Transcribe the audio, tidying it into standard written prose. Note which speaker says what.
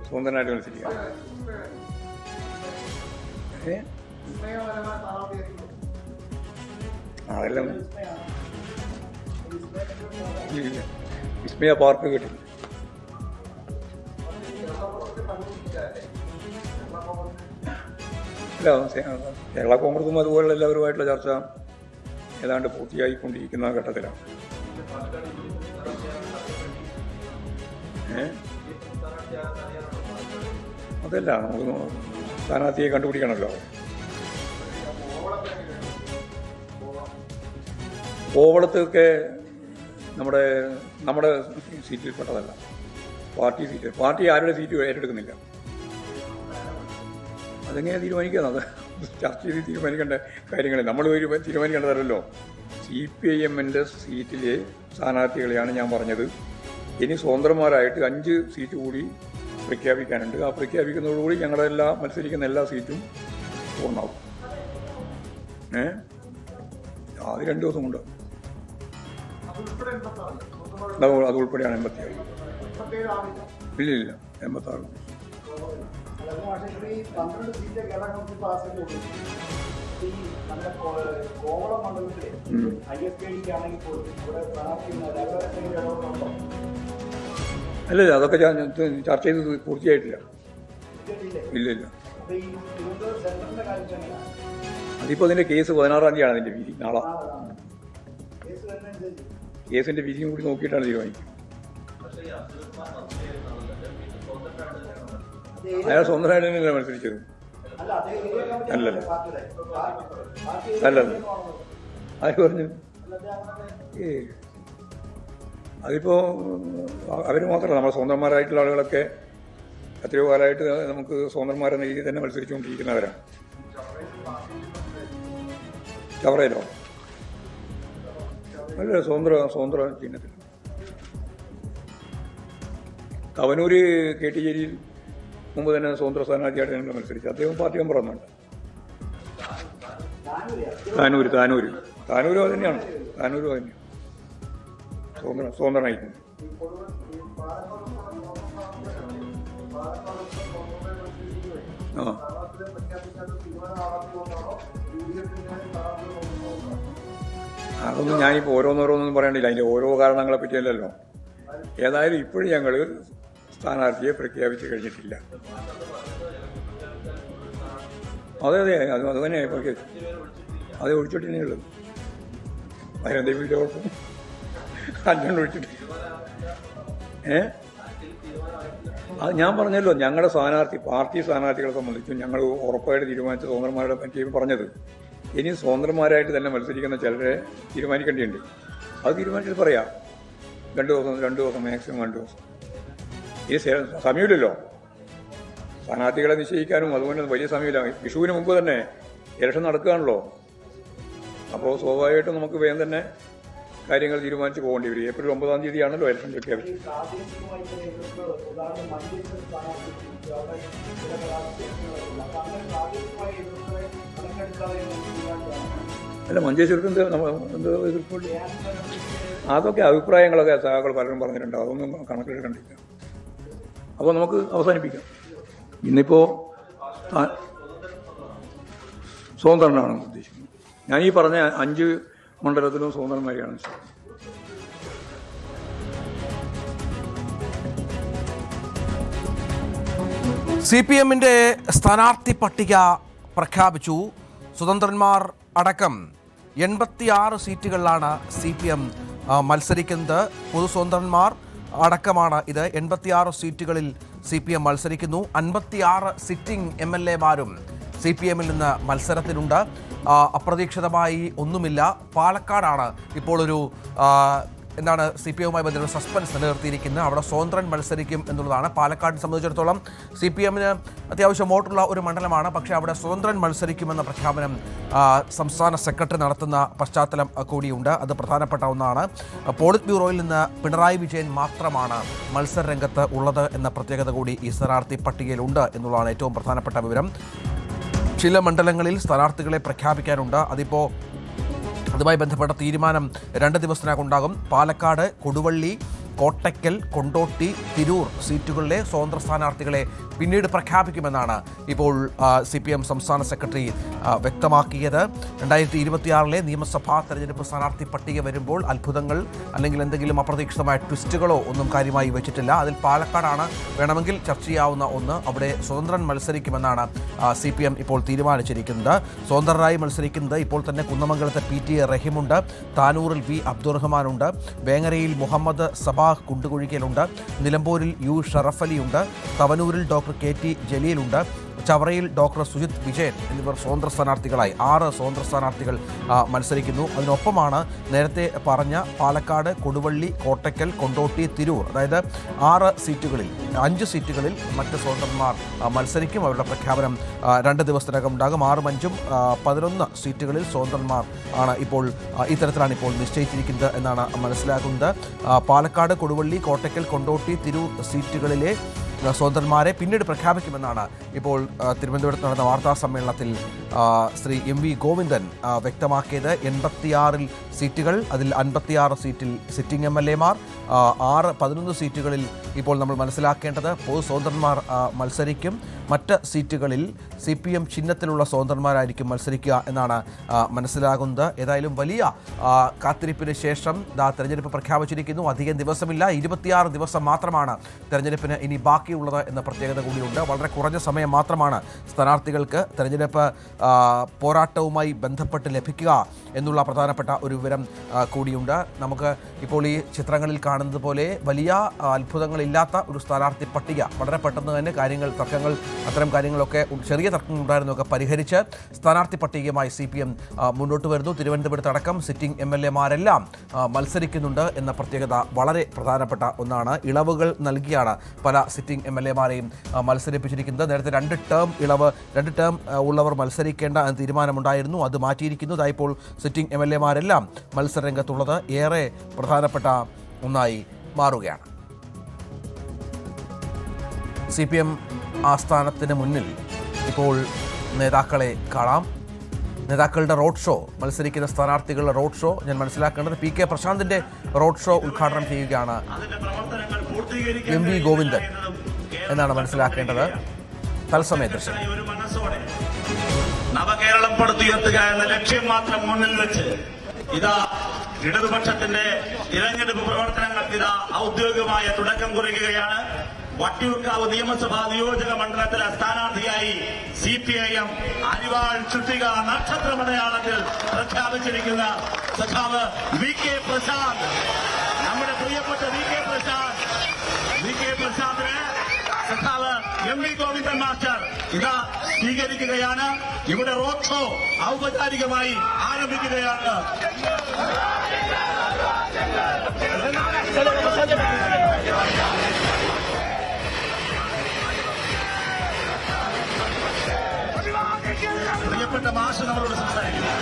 Speaker 1: സ്വതന്ത്രനായിട്ട് മത്സരിക്കാം. അതെല്ലാം വിസ്മയ പാർക്ക് കിട്ടില്ല. അല്ല, കേരള കോൺഗ്രസും അതുപോലുള്ള എല്ലാവരുമായിട്ടുള്ള ചർച്ച ഏതാണ്ട് പൂർത്തിയായിക്കൊണ്ടിരിക്കുന്ന ഘട്ടത്തിലാണ്. അതല്ല, നമുക്ക് സ്ഥാനാർത്ഥിയെ കണ്ടുപിടിക്കണമല്ലോ. കോവളത്തൊക്കെ നമ്മുടെ സീറ്റിൽപ്പെട്ടതല്ല, പാർട്ടി സീറ്റ്. പാർട്ടി ആരുടെ സീറ്റ് ഏറ്റെടുക്കുന്നില്ല. അതെങ്ങനെയാണ് തീരുമാനിക്കുന്നത്? ചർച്ച ചെയ്ത് തീരുമാനിക്കേണ്ട കാര്യങ്ങൾ നമ്മൾ തീരുമാനിക്കേണ്ടതല്ലോ. CPIMൻ്റെ സീറ്റിലെ സ്ഥാനാർത്ഥികളെയാണ് ഞാൻ പറഞ്ഞത്. ഇനി സ്വതന്ത്രന്മാരായിട്ട് 5 സീറ്റ് കൂടി പ്രഖ്യാപിക്കാനുണ്ട്. ആ പ്രഖ്യാപിക്കുന്നതോടുകൂടി ഞങ്ങളുടെ മത്സരിക്കുന്ന എല്ലാ സീറ്റും പൂർണ്ണമാവും. അത് 2 ദിവസം കൊണ്ട് അത് ഉൾപ്പെടെയാണ് 87. ഇല്ല 86. അല്ല, അതൊക്കെ ചർച്ച ചെയ്ത് പൂർത്തിയായിട്ടില്ല. ഇല്ല. അതിപ്പോൾ അതിൻ്റെ കേസ് 16-ാം തീയതിയാണ് അതിൻ്റെ വിധി. നാളെ കേസിൻ്റെ വിധിയും കൂടി നോക്കിയിട്ടാണ് തീരുമാനിക്കുക. അയാൾ സ്വന്തമായിട്ട് തന്നെയല്ല മത്സരിച്ചത്. അല്ലല്ല, ആര് പറഞ്ഞു? അതിപ്പോൾ അവർ മാത്രമല്ല, നമ്മുടെ സ്വതന്ത്രന്മാരായിട്ടുള്ള ആളുകളൊക്കെ എത്രയോ കാലമായിട്ട് നമുക്ക് സ്വതന്ത്രന്മാരെന്ന രീതിയിൽ തന്നെ മത്സരിച്ചുകൊണ്ടിരിക്കുന്നവരാണ്. ചവറയിലോ? അല്ല, സ്വതന്ത്ര ചിഹ്നത്തിൽ. തവനൂര് KT-ജലീൽ മുമ്പ് തന്നെ സ്വതന്ത്ര സ്ഥാനാർത്ഥിയായിട്ട് ഞങ്ങൾ മത്സരിച്ചു. അദ്ദേഹം പാർട്ടി മെമ്പർ ഒന്നുണ്ട്. താനൂര് അത് തന്നെയാണ്. താനൂരും അത് തന്നെയാണ് സ്വതന്ത്രനായിരിക്കും. അതൊന്നും ഞാനിപ്പോൾ ഓരോന്നോരോന്നും പറയണ്ടില്ല. അതിൻ്റെ ഓരോ കാരണങ്ങളെ പറ്റിയല്ലല്ലോ. ഏതായാലും ഇപ്പോഴും ഞങ്ങൾ സ്ഥാനാർത്ഥിയെ പ്രഖ്യാപിച്ച് കഴിഞ്ഞിട്ടില്ല. അതെ, അത് തന്നെ പ്രഖ്യാപിച്ചു. അത് ഒഴിച്ചിട്ട് തന്നെയുള്ളത്. അതിനെന്തെങ്കിലും വലിയ കുഴപ്പം? അല്ലാണ്ട് ഒഴിച്ചിട്ട് അത് ഞാൻ പറഞ്ഞല്ലോ. ഞങ്ങളുടെ പാർട്ടി സ്ഥാനാർത്ഥികളെ സംബന്ധിച്ചും ഞങ്ങൾ ഉറപ്പായിട്ട് തീരുമാനിച്ച സ്വതന്ത്രന്മാരുടെ പറ്റി പറഞ്ഞത്. ഇനി സ്വതന്ത്രന്മാരായിട്ട് തന്നെ മത്സരിക്കുന്ന ചിലരെ തീരുമാനിക്കേണ്ടിയുണ്ട്. അത് തീരുമാനിച്ചിട്ട് പറയാം. 2 ദിവസം മാക്സിമം 2 ദിവസം. ഈ സമയമില്ലല്ലോ സ്ഥാനാർത്ഥികളെ നിശ്ചയിക്കാനും. അതുകൊണ്ട് വലിയ സമയമില്ല. വിഷുവിന് മുമ്പ് തന്നെ ഇലക്ഷൻ നടക്കുകയാണല്ലോ. അപ്പോൾ സ്വാഭാവികമായിട്ടും നമുക്ക് വേഗം തന്നെ കാര്യങ്ങൾ തീരുമാനിച്ച് പോകേണ്ടി വരും. ഏപ്രിൽ 9-ാം തീയതിയാണല്ലോ ഇലക്ഷൻ പ്രഖ്യാപിച്ചത്. അല്ല, മഞ്ചേശ്വരത്ത് എന്ത് എതിർപ്പുണ്ട്? അതൊക്കെ അഭിപ്രായങ്ങളൊക്കെ സഹാക്കൾ പലരും പറഞ്ഞിട്ടുണ്ട്. അതൊന്നും കണക്കിലെടുക്കണ്ടില്ല. അപ്പോൾ നമുക്ക് അവസാനിപ്പിക്കാം. ഇന്നിപ്പോൾ സ്വതന്ത്രനാണ് ഉദ്ദേശിക്കുന്നത്. ഞാൻ ഈ പറഞ്ഞ 5 മണ്ഡലത്തിലും സ്വതന്ത്രന്മാരെയാണ്.
Speaker 2: CPMൻ്റെ സ്ഥാനാർത്ഥി പട്ടിക പ്രഖ്യാപിച്ചു. സ്വതന്ത്രന്മാർ അടക്കം 86 സീറ്റുകളിലാണ് CPM മത്സരിക്കുന്നത്. പൊതു സ്വതന്ത്രന്മാർ അടക്കമാണ് ഇത്. 86 സീറ്റുകളിൽ CPM മത്സരിക്കുന്നു. 56 സിറ്റിംഗ് MLA-മാരും CPM-ൽ നിന്ന് മത്സരത്തിലുണ്ട്. അപ്രതീക്ഷിതമായി ഒന്നുമില്ല. പാലക്കാടാണ് ഇപ്പോൾ ഒരു CPM-യുമായി ബന്ധപ്പെട്ട സസ്പെൻസ് നിലനിർത്തിയിരിക്കുന്നത്. അവിടെ സ്വതന്ത്രൻ മത്സരിക്കും എന്നുള്ളതാണ്. പാലക്കാടിനെ സംബന്ധിച്ചിടത്തോളം CPM-ന് അത്യാവശ്യം വോട്ടുള്ള ഒരു മണ്ഡലമാണ്. പക്ഷേ അവിടെ സ്വതന്ത്രൻ മത്സരിക്കുമെന്ന പ്രഖ്യാപനം സംസ്ഥാന സെക്രട്ടറി നടത്തുന്ന പശ്ചാത്തലം കൂടിയുണ്ട്. അത് പ്രധാനപ്പെട്ട ഒന്നാണ്. പോളിറ്റ് ബ്യൂറോയിൽ നിന്ന് പിണറായി വിജയൻ മാത്രമാണ് മത്സര രംഗത്ത് ഉള്ളത് എന്ന പ്രത്യേകത കൂടി ഈ സ്ഥാനാർത്ഥി പട്ടികയിലുണ്ട് എന്നുള്ളതാണ് ഏറ്റവും പ്രധാനപ്പെട്ട വിവരം. ചില മണ്ഡലങ്ങളിൽ സ്ഥാനാർത്ഥികളെ പ്രഖ്യാപിക്കാനുണ്ട്. അതുമായി ബന്ധപ്പെട്ട തീരുമാനം 2 ദിവസത്തിനകം ഉണ്ടാകും. പാലക്കാട്, കൊടുവള്ളി, കോട്ടയ്ക്കൽ, കൊണ്ടോട്ടി, തിരൂർ സീറ്റുകളിലെ സ്വതന്ത്ര സ്ഥാനാർത്ഥികളെ പിന്നീട് പ്രഖ്യാപിക്കുമെന്നാണ് ഇപ്പോൾ CPM സംസ്ഥാന സെക്രട്ടറി വ്യക്തമാക്കിയത്. 2026 നിയമസഭാ തെരഞ്ഞെടുപ്പ് സ്ഥാനാർത്ഥി പട്ടിക വരുമ്പോൾ അത്ഭുതങ്ങൾ അല്ലെങ്കിൽ എന്തെങ്കിലും അപ്രതീക്ഷിതമായ ട്വിസ്റ്റുകളോ ഒന്നും കാര്യമായി വെച്ചിട്ടില്ല. അതിൽ പാലക്കാടാണ് വേണമെങ്കിൽ ചർച്ച ചെയ്യാവുന്ന ഒന്ന്. അവിടെ സ്വതന്ത്രൻ മത്സരിക്കുമെന്നാണ് CPM ഇപ്പോൾ തീരുമാനിച്ചിരിക്കുന്നത്. സ്വതന്ത്രരായി മത്സരിക്കുന്നത് ഇപ്പോൾ തന്നെ കുന്നമംഗലത്തെ PT റഹീമുണ്ട്, താനൂറിൽ V അബ്ദുറഹ്മാനുണ്ട്, വേങ്ങരയിൽ മുഹമ്മദ് സബാഹ് കുണ്ടുകുഴിക്കലുണ്ട്, നിലമ്പൂരിൽ U ഷറഫലിയുണ്ട്, തവനൂരിൽ ഡോക്ടർ KT ജലീലുണ്ട്, ചവറയിൽ ഡോക്ടർ സുജിത് വിജയൻ എന്നിവർ സ്വതന്ത്ര സ്ഥാനാർത്ഥികളായി 6 സ്വതന്ത്ര സ്ഥാനാർത്ഥികൾ മത്സരിക്കുന്നു. അതിനൊപ്പമാണ് നേരത്തെ പറഞ്ഞ പാലക്കാട്, കൊടുവള്ളി, കോട്ടയ്ക്കൽ, കൊണ്ടോട്ടി, തിരൂർ, അതായത് 6 സീറ്റുകളിൽ 5 സീറ്റുകളിൽ മറ്റ് സ്വതന്ത്രന്മാർ മത്സരിക്കും. അവരുടെ പ്രഖ്യാപനം 2 ദിവസത്തിനകം ഉണ്ടാകും. 6ഉം 5ഉം 11 സീറ്റുകളിൽ സ്വതന്ത്രന്മാർ ആണ് ഇപ്പോൾ ഇത്തരത്തിലാണ് ഇപ്പോൾ നിശ്ചയിച്ചിരിക്കുന്നത് എന്നാണ് മനസ്സിലാക്കുന്നത്. പാലക്കാട്, കൊടുവള്ളി, കോട്ടയ്ക്കൽ, കൊണ്ടോട്ടി, തിരൂർ സീറ്റുകളിലെ സ്വതന്ത്രന്മാരെ പിന്നീട് പ്രഖ്യാപിക്കുമെന്നാണ് ഇപ്പോൾ തിരുവനന്തപുരത്ത് നടന്ന വാർത്താ സമ്മേളനത്തിൽ ശ്രീ MV ഗോവിന്ദൻ വ്യക്തമാക്കിയത്. 86 സീറ്റുകൾ, അതിൽ 56 സീറ്റിൽ സിറ്റിംഗ് MLA മാർ, 11 സീറ്റുകളിൽ ഇപ്പോൾ നമ്മൾ മനസ്സിലാക്കേണ്ടത് പൊതു സ്വതന്ത്രന്മാർ മത്സരിക്കും. മറ്റ് സീറ്റുകളിൽ CPM ചിഹ്നത്തിലുള്ള സ്വതന്ത്രന്മാരായിരിക്കും മത്സരിക്കുക എന്നാണ് മനസ്സിലാകുന്നത്. ഏതായാലും വലിയ കാത്തിരിപ്പിന് ശേഷം തെരഞ്ഞെടുപ്പ് പ്രഖ്യാപിച്ചിരിക്കുന്നു. അധികം ദിവസമില്ല, 26 ദിവസം മാത്രമാണ് തെരഞ്ഞെടുപ്പിന് ഇനി ബാക്കിയുള്ളത് എന്ന പ്രത്യേകത കൂടിയുണ്ട്. വളരെ കുറഞ്ഞ സമയം മാത്രമാണ് സ്ഥാനാർത്ഥികൾക്ക് തെരഞ്ഞെടുപ്പ് പോരാട്ടവുമായി ബന്ധപ്പെട്ട് ലഭിക്കുക എന്നുള്ള പ്രധാനപ്പെട്ട ഒരു വിവരം കൂടിയുണ്ട്. നമുക്ക് ഇപ്പോൾ ഈ ചിത്രങ്ങളിൽ കാണുന്നത് പോലെ വലിയ അത്ഭുതങ്ങളില്ലാത്ത ഒരു സ്ഥാനാർത്ഥി പട്ടിക വളരെ പെട്ടെന്ന് തന്നെ തർക്കങ്ങൾ അത്തരം കാര്യങ്ങളൊക്കെ ചെറിയ തർക്കങ്ങൾ ഉണ്ടായിരുന്നൊക്കെ പരിഹരിച്ച് സ്ഥാനാർത്ഥി പട്ടികയുമായി CPM മുന്നോട്ട് വരുന്നു. തിരുവനന്തപുരത്തടക്കം സിറ്റിംഗ് MLA മാരെല്ലാം മത്സരിക്കുന്നുണ്ട് എന്ന പ്രത്യേകത വളരെ പ്രധാനപ്പെട്ട ഒന്നാണ്. ഇളവുകൾ നൽകിയാണ് പല സിറ്റിംഗ് MLA മാരെയും മത്സരിപ്പിച്ചിരിക്കുന്നത്. നേരത്തെ 2 ടേം ഉള്ളവർ മത്സരിക്കേണ്ട തീരുമാനമുണ്ടായിരുന്നു, അത് മാറ്റിയിരിക്കുന്നു. ഇപ്പോൾ സിറ്റിംഗ് MLA മാരെല്ലാം മത്സരരംഗത്തുള്ളത് ഏറെ പ്രധാനപ്പെട്ട ഒന്നായി മാറുകയാണ്. CPM ആസ്ഥാനത്തിന് മുന്നിൽ ഇപ്പോൾ നേതാക്കളെ കാണാം. നേതാക്കളുടെ റോഡ് ഷോ, മത്സരിക്കുന്ന സ്ഥാനാർത്ഥികളുടെ റോഡ് ഷോ ഞാൻ മനസ്സിലാക്കേണ്ടത് PK പ്രശാന്തിൻ്റെ റോഡ് ഷോ ഉദ്ഘാടനം ചെയ്യുകയാണ് MV ഗോവിന്ദൻ എന്നാണ് മനസ്സിലാക്കേണ്ടത്. തത്സമയ ദൃശ്യം.
Speaker 3: നവകേരളം പടുത്തുയർത്തുക എന്ന ലക്ഷ്യം മാത്രം മുന്നിൽ വെച്ച് ഇതാ ഇടതുപക്ഷത്തിന്റെ തിരഞ്ഞെടുപ്പ് പ്രവർത്തനങ്ങൾക്ക് ഇതാ ഔദ്യോഗികമായ തുടക്കം കുറിക്കുകയാണ്. വട്ടിയൂർക്കാവ് നിയമസഭാ നിയോജക മണ്ഡലത്തിലെ സ്ഥാനാർത്ഥിയായി CPIM അരിവാൾ ചുറ്റിക നക്ഷത്രമടയാളത്തിൽ പ്രഖ്യാപിച്ചിരിക്കുന്ന സഖാവ് VK പ്രശാന്ത്, നമ്മുടെ പ്രിയപ്പെട്ട VK പ്രശാന്തിനെ സഖാവ് MV ഗോവിന്ദൻ മാസ്റ്റർ ഇതാ സ്വീകരിക്കുകയാണ്. ഇവിടെ റോഡ് ഷോ ഔപചാരികമായി ആരംഭിക്കുകയാണ്. പ്രിയപ്പെട്ട മാഷ് നമ്മളോട് സംസാരിക്കുന്നു.